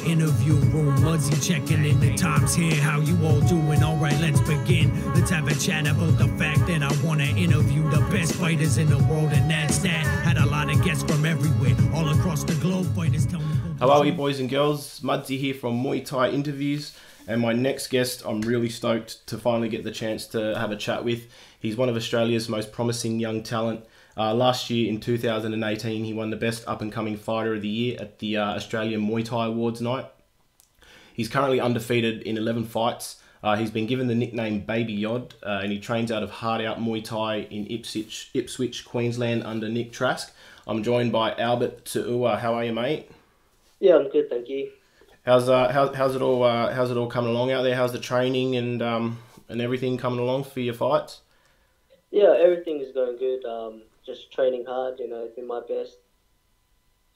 interview room. Muzzy checking in the times here. How you all doing? All right, let's begin. Let's have a chat about the fact that I want to interview the best fighters in the world, and that's that. Had a lot of guests from everywhere, all across the globe. Fighters tell me. Hello, you boys and girls. Mudzy here from Muay Thai Interviews, and my next guest I'm really stoked to finally get the chance to have a chat with. He's one of Australia's most promising young talent. Last year in 2018, he won the Best Up-and-Coming Fighter of the Year at the Australian Muay Thai Awards night. He's currently undefeated in 11 fights. He's been given the nickname Baby Yod, and he trains out of Hard Out Muay Thai in Ipswich, Queensland under Nick Trask. I'm joined by Albert Tuua. How are you, mate? Yeah, I'm good, thank you. How's it all coming along out there? How's the training and everything coming along for your fights? Yeah, everything is going good. Just training hard, doing my best.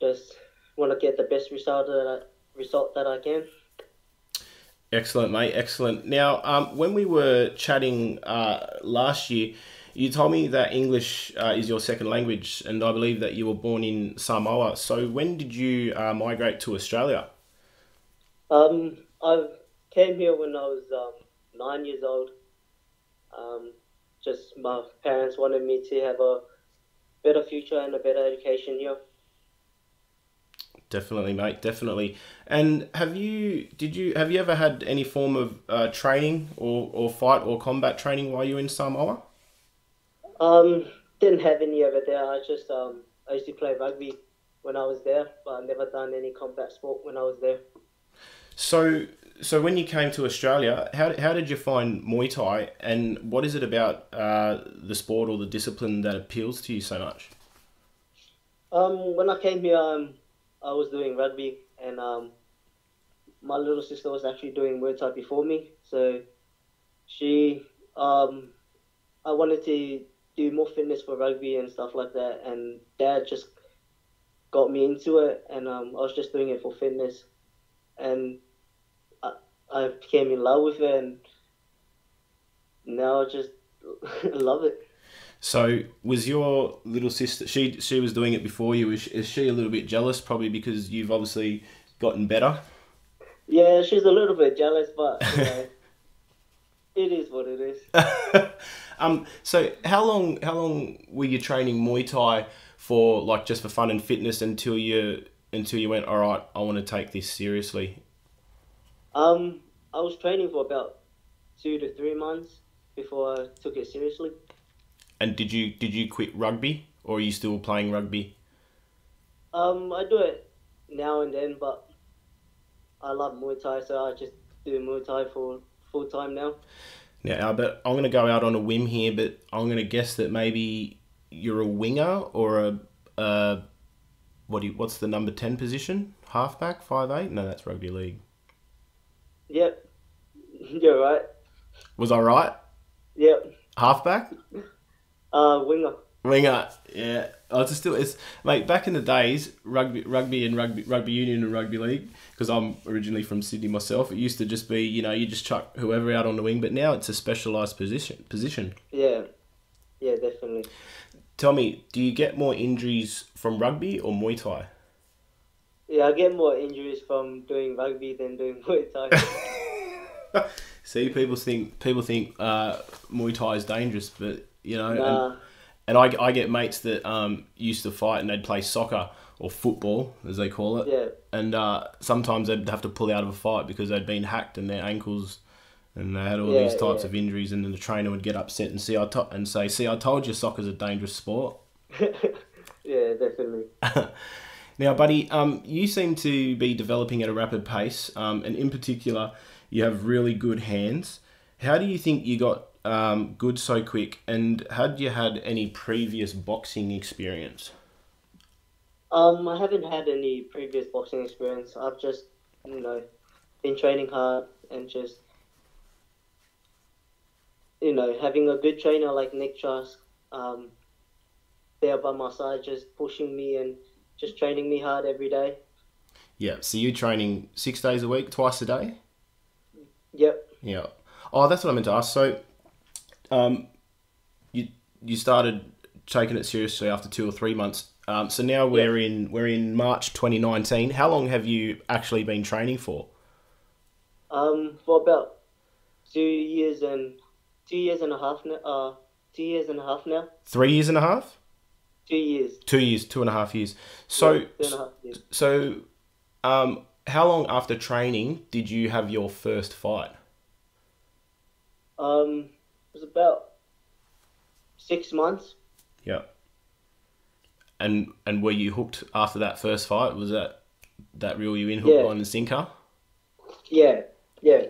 Just want to get the best result that I can. Excellent, mate. Excellent. Now, when we were chatting last year, you told me that English is your second language, and I believe that you were born in Samoa. So when did you migrate to Australia? I came here when I was 9 years old. Just my parents wanted me to have a better future and a better education here. Definitely, mate. Definitely. And have you ever had any form of training or fight or combat training while you were in Samoa? Didn't have any over there. I used to play rugby when I was there, but I never done any combat sport when I was there. So when you came to Australia, how did you find Muay Thai, and what is it about the sport or the discipline that appeals to you so much? When I came here, I was doing rugby, and my little sister was actually doing Muay Thai before me. So I wanted to do more fitness for rugby and stuff like that, and Dad just got me into it, and I was just doing it for fitness, and I became in love with it, and now I just love it. So was your little sister, she was doing it before you, is she a little bit jealous, probably because you've obviously gotten better? Yeah, she's a little bit jealous, but it is what it is. So how long were you training Muay Thai for, like just for fun and fitness, until you went, all right, I want to take this seriously? I was training for about 2 to 3 months before I took it seriously. And did you quit rugby, or are you still playing rugby? I do it now and then, but I love Muay Thai, so I just do Muay Thai for full time now. Now, Albert, I'm going to go out on a whim here, but I'm going to guess that maybe you're a winger or what's the number 10 position? Halfback, 5'8"? No, that's rugby league. Yep, you're right. Was I right? Yep. Halfback? Winger. Winger, yeah. Oh, mate. Back in the days, rugby union and rugby league. Because I'm originally from Sydney myself. It used to just be, you just chuck whoever out on the wing. But now it's a specialised position. Yeah, definitely. Tell me, do you get more injuries from rugby or Muay Thai? Yeah, I get more injuries from doing rugby than doing Muay Thai. See, people think Muay Thai is dangerous, but Nah. and I get mates that used to fight and they'd play soccer or football as they call it. Yeah. And sometimes they'd have to pull out of a fight because they'd been hacked in their ankles, and they had all these types of injuries. And then the trainer would get upset and say, "I told you, soccer's a dangerous sport." Yeah, definitely. Now, buddy, you seem to be developing at a rapid pace, and in particular, you have really good hands. How do you think you got good so quick, and had you had any previous boxing experience? I haven't had any previous boxing experience. I've just, been training hard and just, having a good trainer like Nick Trask there by my side, just pushing me and just training me hard every day. Yeah, so you're training 6 days a week, twice a day? Yep. Yeah. Oh, that's what I meant to ask. So, you started taken it seriously after 2 or 3 months. So now we're in March 2019. How long have you actually been training for? For about 2 years and 2 years and a half now. 2 years and a half now. 3 years and a half? 2 years. 2 years, 2.5 years. So, Yeah, 2.5 years. so, how long after training did you have your first fight? It was about 6 months. Yeah. And were you hooked after that first fight? Was that reel you in, hook, line and sinker? Yeah, yeah.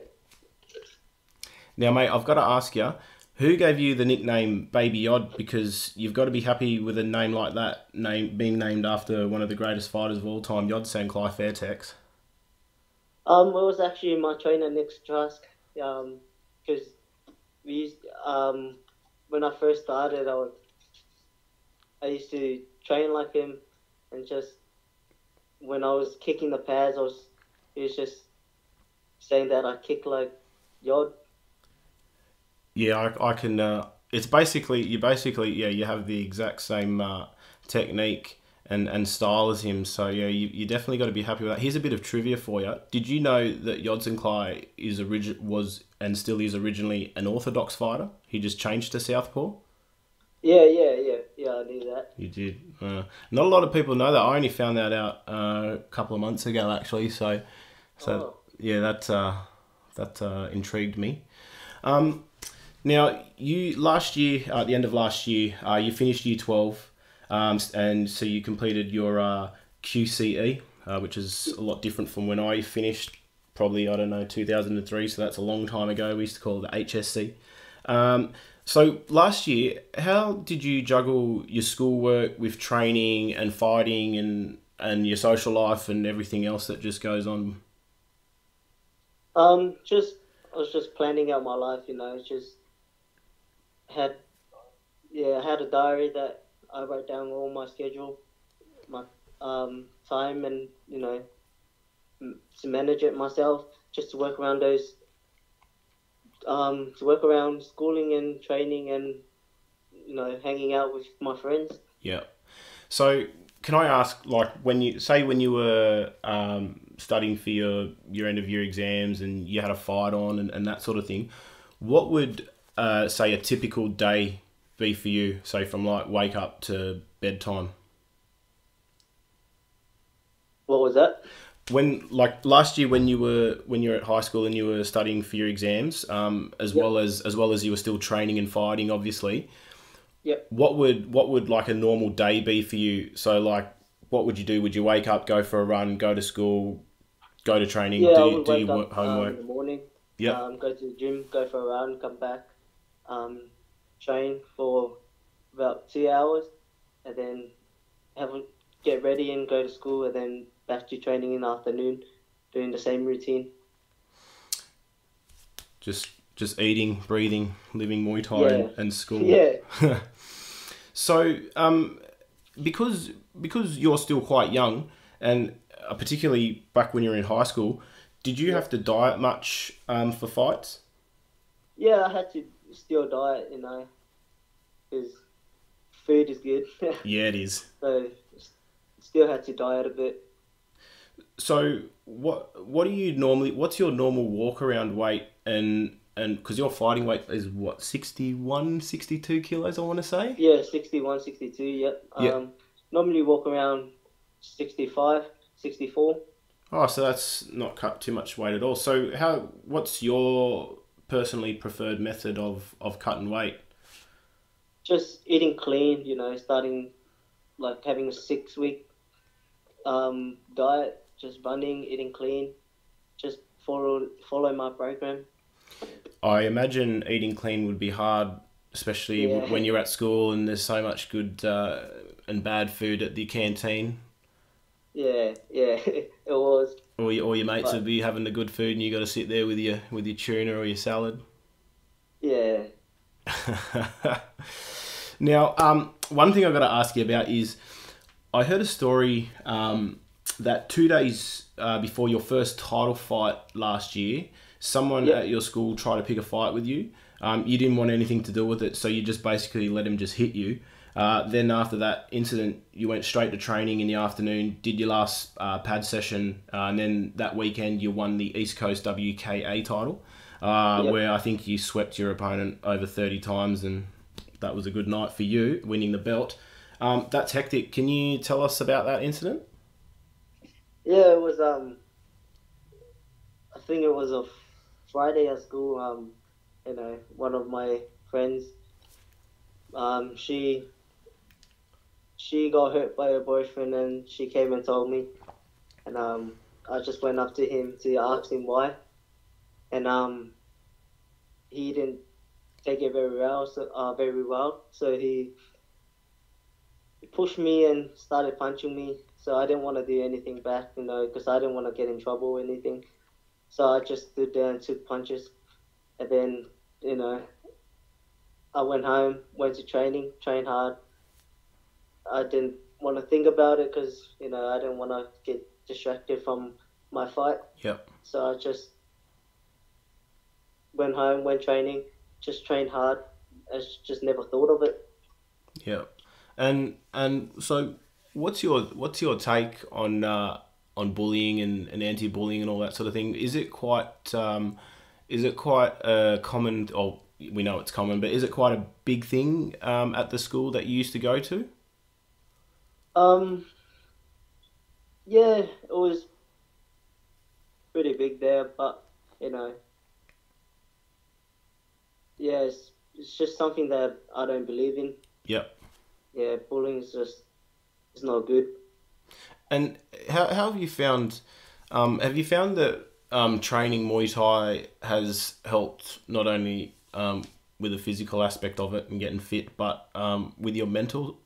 Now, mate, I've got to ask you, who gave you the nickname Baby Yod? Because you've got to be happy with a name like that, being named after one of the greatest fighters of all time, Yod Sanklai Fairtex. It was actually my trainer Nick Trask. Because we used when I first started, I used to train like him, and just when I was kicking the pads, he was just saying that I kick like Yod. Yeah, I can. It's basically you have the exact same technique and style as him. So yeah, you definitely got to be happy with that. Here's a bit of trivia for you. Did you know that Yod Sanklai was and still is originally an orthodox fighter? He just changed to southpaw. Yeah. I knew that. You did. Not a lot of people know that. I only found that out a couple of months ago, actually. So yeah, that intrigued me. Now, you last year, at the end of last year, you finished year 12, and so you completed your QCE, which is a lot different from when I finished, probably, 2003, so that's a long time ago. We used to call it the HSC. So last year, how did you juggle your schoolwork with training and fighting and your social life and everything else that just goes on? I was just planning out my life, just I had a diary that I wrote down all my schedule, my time, and to manage it myself, just to work around those, to work around schooling and training and hanging out with my friends. Yeah. So can I ask, like, when you were studying for your end of year exams and you had a fight on and that sort of thing, what would say a typical day be for you, say from like wake up to bedtime? What was that? When, like last year, when you were at high school and you were studying for your exams, as well as you were still training and fighting, obviously. Yep. What would like a normal day be for you? So like, what would you do? Would you wake up, go for a run, go to school, go to training, do your homework? In the morning. Yeah. Go to the gym, go for a run, come back, train for about 2 hours, and then get ready and go to school, and then back to training in the afternoon, doing the same routine. Just eating, breathing, living Muay Thai and school. Yeah. So, because you're still quite young, and particularly back when you were in high school, did you have to diet much for fights? Yeah, I had to still diet, because food is good. Yeah, it is. So, still had to diet a bit. So, what do you normally? What's your normal walk around weight and because your fighting weight is what, 61, 62 kilos, I want to say? Yeah, 61, 62, yep. Normally walk around 65, 64. Oh, so that's not cut too much weight at all. So what's your personally preferred method of cutting weight? Just eating clean, starting like having a 6-week diet, just running, eating clean, just follow my program. I imagine eating clean would be hard, especially when you're at school and there's so much good and bad food at the canteen. Yeah, it was. Or your mates would be having the good food and you got to sit there with your tuna or your salad. Yeah. Now, one thing I've got to ask you about is, I heard a story that 2 days before your first title fight last year, someone at your school tried to pick a fight with you. You didn't want anything to do with it, so you just basically let him just hit you. Then after that incident, you went straight to training in the afternoon, did your last pad session, and then that weekend you won the East Coast WKA title, Yep. where I think you swept your opponent over 30 times, and that was a good night for you, winning the belt. That's hectic. Can you tell us about that incident? Yeah, it was I think it was a Friday at school. One of my friends, she got hurt by her boyfriend, and she came and told me, and I just went up to him to ask him why, and he didn't take it very well. So he pushed me and started punching me. So I didn't want to do anything back, because I didn't want to get in trouble or anything. So I just stood there and took punches, and then I went home, went to training, trained hard. I didn't want to think about it because I didn't want to get distracted from my fight. Yep. So I just went home, went training, just trained hard. I just never thought of it. Yep. And so what's your take on bullying and anti-bullying and all that sort of thing? Is it quite common, or we know it's common, but is it quite a big thing at the school that you used to go to? Yeah, it was pretty big there, but yeah, it's just something that I don't believe in. Yep. Yeah, bullying it's not good. And how have you found? Have you found that training Muay Thai has helped not only with the physical aspect of it and getting fit, but with your mental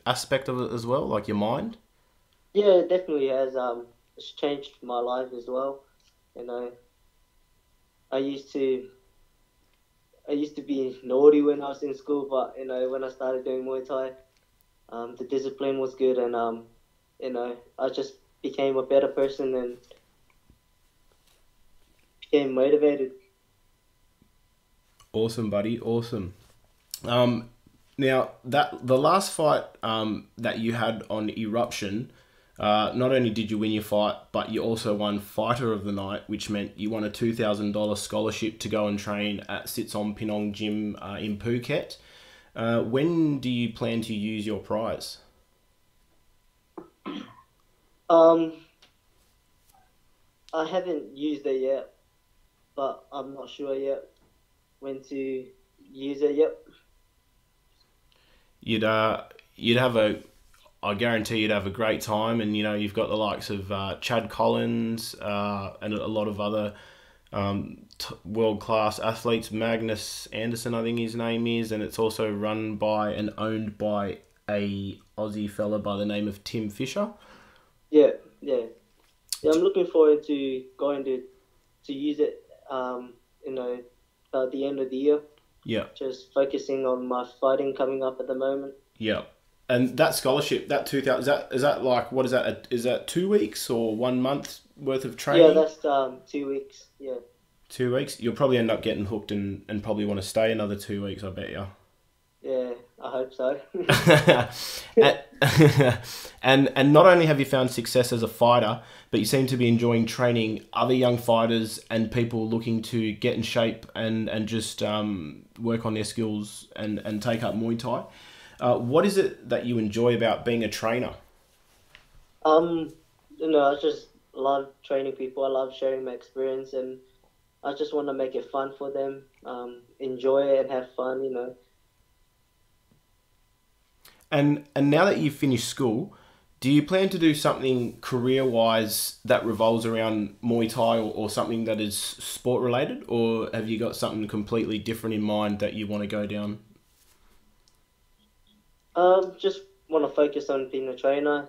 aspect of it as well, like your mind? Yeah, it definitely has. It's changed my life as well. You know, I used to I used to be naughty when I was in school, but when I started doing Muay Thai, the discipline was good, and I just became a better person and became motivated. Awesome, buddy. Awesome. Now that the last fight that you had on Eruption, not only did you win your fight, but you also won Fighter of the Night, which meant you won a $2,000 scholarship to go and train at Sitsom Pinong Gym in Phuket. When do you plan to use your prize? Um, I haven't used it yet, but I'm not sure yet when to use it yet. You'd have a, I guarantee you'd have a great time, and you've got the likes of Chad Collins and a lot of other world class athletes. Magnus Anderson, I think his name is, and it's also run by and owned by a Aussie fella by the name of Tim Fisher. Yeah, yeah, yeah. I'm looking forward to going to use it. At the end of the year. Yeah. Just focusing on my fighting coming up at the moment. Yeah. And that scholarship, that 2,000, is that like, what is that? Is that 2 weeks or 1 month worth of training? Yeah, that's 2 weeks. Yeah. 2 weeks. You'll probably end up getting hooked and probably want to stay another 2 weeks, I bet you. Yeah, I hope so. and not only have you found success as a fighter, but you seem to be enjoying training other young fighters and people looking to get in shape and just work on their skills and take up Muay Thai. What is it that you enjoy about being a trainer? I just love training people. I love sharing my experience, and I just want to make it fun for them. Enjoy it and have fun. And now that you've finished school, do you plan to do something career-wise that revolves around Muay Thai or something that is sport-related? Or have you got something completely different in mind that you want to go down? Just want to focus on being a trainer,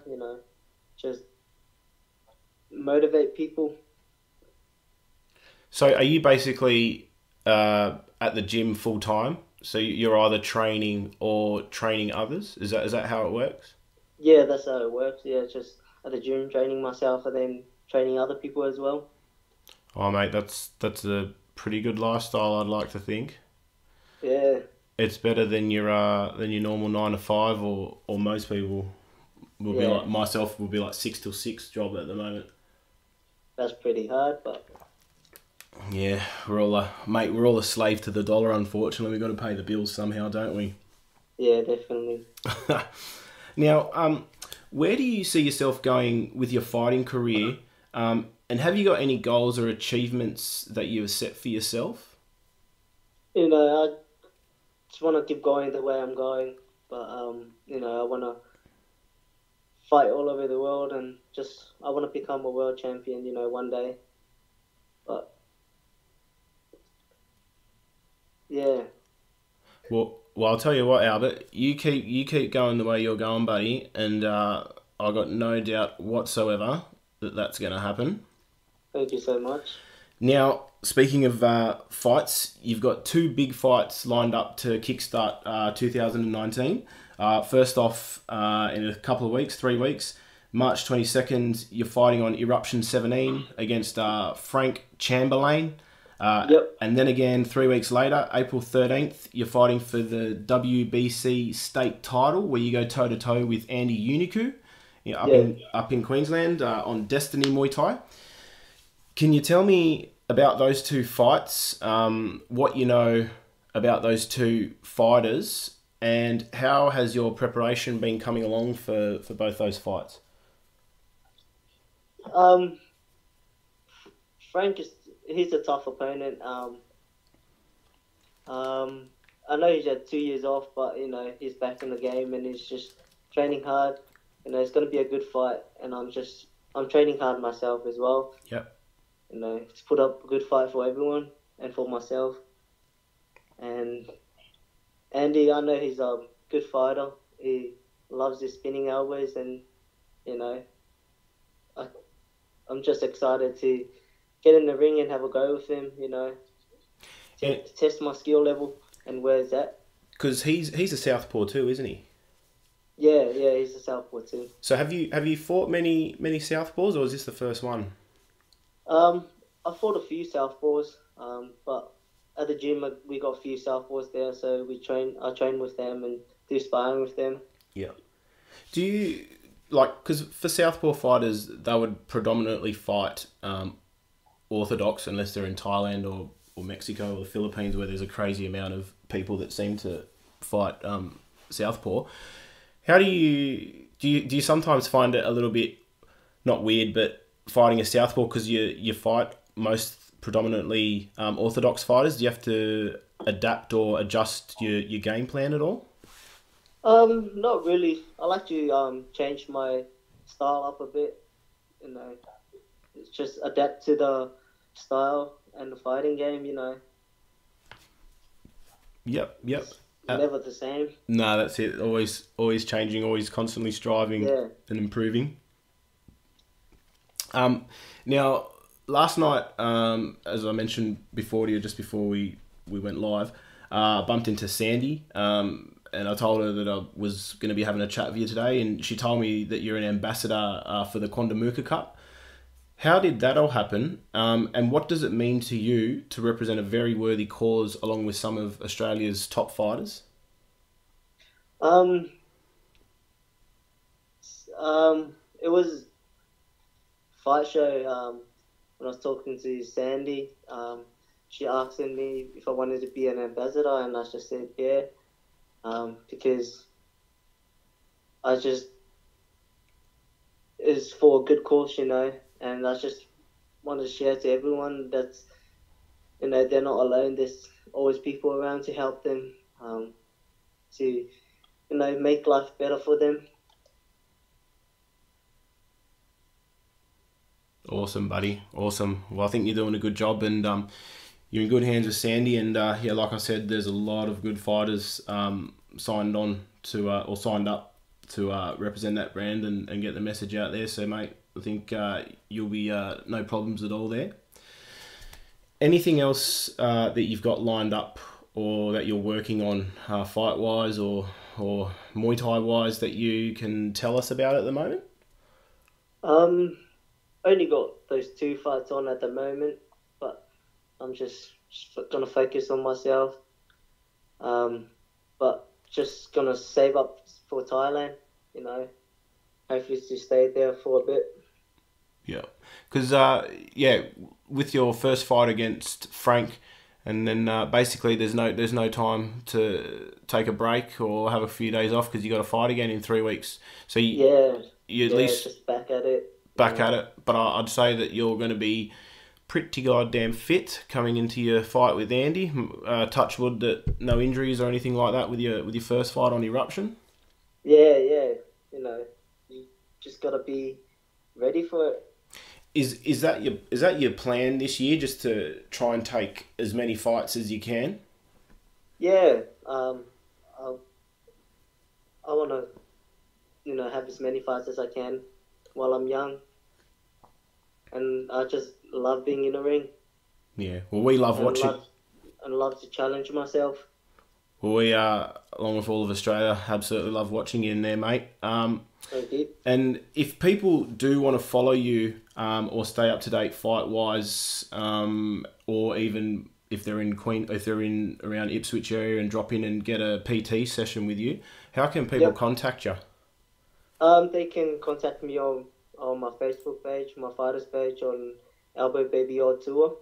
just motivate people. So are you basically at the gym full-time? So you're either training or training others? Is that how it works? Yeah, that's how it works. Yeah, just at the gym training myself and then training other people as well. Oh, mate, that's a pretty good lifestyle, I'd like to think. Yeah. It's better than your normal 9 to 5, or most people will be like myself will be like 6 till 6 job at the moment. That's pretty hard, but Yeah, we're all a slave to the dollar. Unfortunately, we got to pay the bills somehow, don't we? yeah, definitely. Now, where do you see yourself going with your fighting career? And have you got any goals or achievements that you have set for yourself? I just want to keep going the way I'm going, but I want to fight all over the world and I want to become a world champion, one day. But yeah, Well, I'll tell you what, Albert. You keep going the way you're going, buddy, and I got no doubt whatsoever that that's going to happen. thank you so much. Now, speaking of fights, you've got 2 big fights lined up to kickstart 2019. First off, in a couple of weeks, 3 weeks, March 22nd, you're fighting on Eruption 17 against Frank Chamberlain. Yep. And then again, 3 weeks later, April 13th, you're fighting for the WBC state title, where you go toe-to-toe with Andy Unicu up in Queensland on Destiny Muay Thai. Can you tell me about those 2 fights, what you know about those 2 fighters, and how has your preparation been coming along for both those fights? Frank he's a tough opponent. I know he's had 2 years off, but he's back in the game and he's just training hard. It's going to be a good fight, and I'm training hard myself as well. Yep. To put up a good fight for everyone and for myself. And Andy, I know he's a good fighter. He loves his spinning elbows, and I'm just excited to get in the ring and have a go with him. To test my skill level and where it's at. Because he's a southpaw too, isn't he? Yeah, he's a southpaw too. So have you fought many southpaws, or is this the first one? I fought a few southpaws, but at the gym we got a few southpaws there, so I train with them and do sparring with them. Yeah. Do you because for southpaw fighters, they would predominantly fight orthodox, unless they're in Thailand or Mexico or the Philippines, where there's a crazy amount of people that seem to fight southpaw. How do you sometimes find it a little bit not weird, but fighting a southpaw because you fight most predominantly orthodox fighters? Do you have to adapt or adjust your game plan at all? Not really. I like to change my style up a bit. It's just adapt to the style and the fighting game. Yep. Never the same. No, that's it. Always changing, always constantly striving and improving. Now, last night, as I mentioned before to you, just before we went live, bumped into Sandy, and I told her that I was going to be having a chat with you today, and she told me that you're an ambassador for the Quandamooka Cup. How did that all happen, and what does it mean to you to represent a very worthy cause along with some of Australia's top fighters? It was fight show. When I was talking to Sandy, she asked me if I wanted to be an ambassador, and I just said yeah, because it's for a good cause, and I just want to share to everyone that they're not alone. There's always people around to help them, to make life better for them. Awesome, buddy. Awesome. Well, I think you're doing a good job, and you're in good hands with Sandy. And like I said, there's a lot of good fighters signed up to represent that brand and get the message out there. So, mate, I think you'll be no problems at all there. Anything else that you've got lined up or that you're working on fight-wise or Muay Thai-wise that you can tell us about at the moment? Only got those 2 fights on at the moment, but I'm just gonna focus on myself. but just gonna save up for Thailand. You know, hopefully to stay there for a bit. Yeah, because with your first fight against Frank, and then basically there's no time to take a break or have a few days off because you got to fight again in 3 weeks. So you at least just back at it. Back at it. But I'd say that you're going to be pretty goddamn fit coming into your fight with Andy. Touch wood that no injuries or anything like that with your first fight on Eruption. Yeah. You know, you just gotta be ready for it. Is that your plan this year? Just to try and take as many fights as you can? Yeah. I want to, have as many fights as I can while I'm young. And I just love being in a ring. Yeah. Well, we love watching. And love to challenge myself. Well, we along with all of Australia, absolutely love watching you in there, mate. Thank you. And if people do want to follow you or stay up to date fight wise, or even if they're in around Ipswich area and drop in and get a PT session with you, how can people contact you? They can contact me on my Facebook page, my fighters page on Elbow Baby Odd Tour,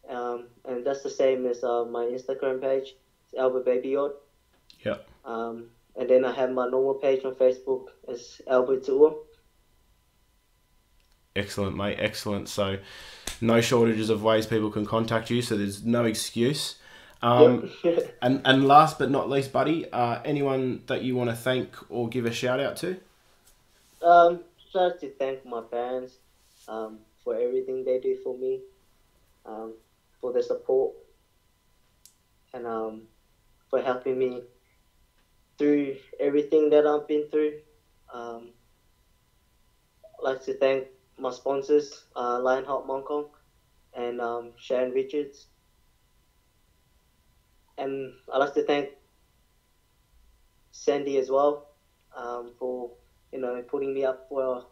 and that's the same as my Instagram page, it's Elbow Baby Odd. Yeah. And then I have my normal page on Facebook as Elbow Tour. Excellent, mate. Excellent. So, no shortages of ways people can contact you. So there's no excuse. And last but not least, buddy, anyone that you want to thank or give a shout out to? Just to thank my parents for everything they do for me, for the support, and for helping me through everything that I've been through. I'd like to thank my sponsors, Lionheart Mongkong and Sharon Richards. And I'd like to thank Sandy as well for putting me up for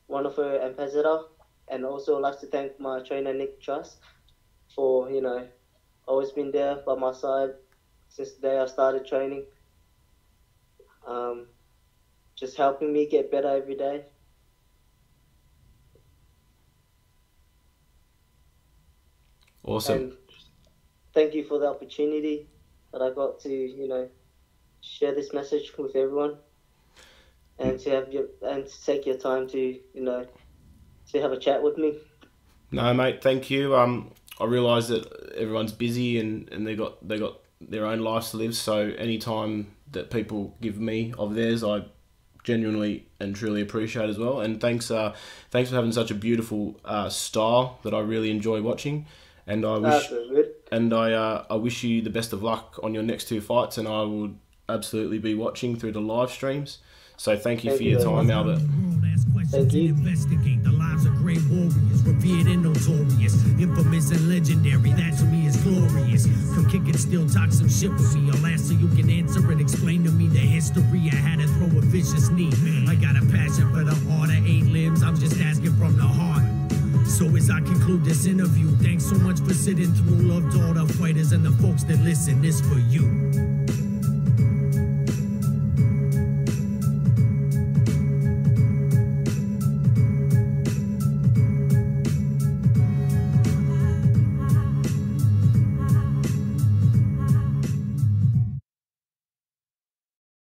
one of her ambassador. And also I'd like to thank my trainer Nick Truss for always been there by my side since the day I started training. Just helping me get better every day. Awesome. And thank you for the opportunity that I got to, share this message with everyone, and to take your time to, to have a chat with me. No, mate. Thank you. I realise that everyone's busy and they got their own lives to live. So any time that people give me of theirs, I genuinely and truly appreciate as well. And thanks for having such a beautiful style that I really enjoy watching. And I wish you the best of luck on your next 2 fights. And I would absolutely be watching through the live streams. So thank you for your time, Albert. Thank you. Investigate the lives of great warriors, revered and notorious, infamous and legendary. That to me is glorious. Come kick it, still talk some shit with me. I'll ask so you can answer and explain to me the history. I had to throw a vicious knee. I got a passion for the art of 8 limbs. I'm just asking from the heart. So as I conclude this interview, thanks so much for sitting through. Love to all the fighters and the folks that listen. This for you.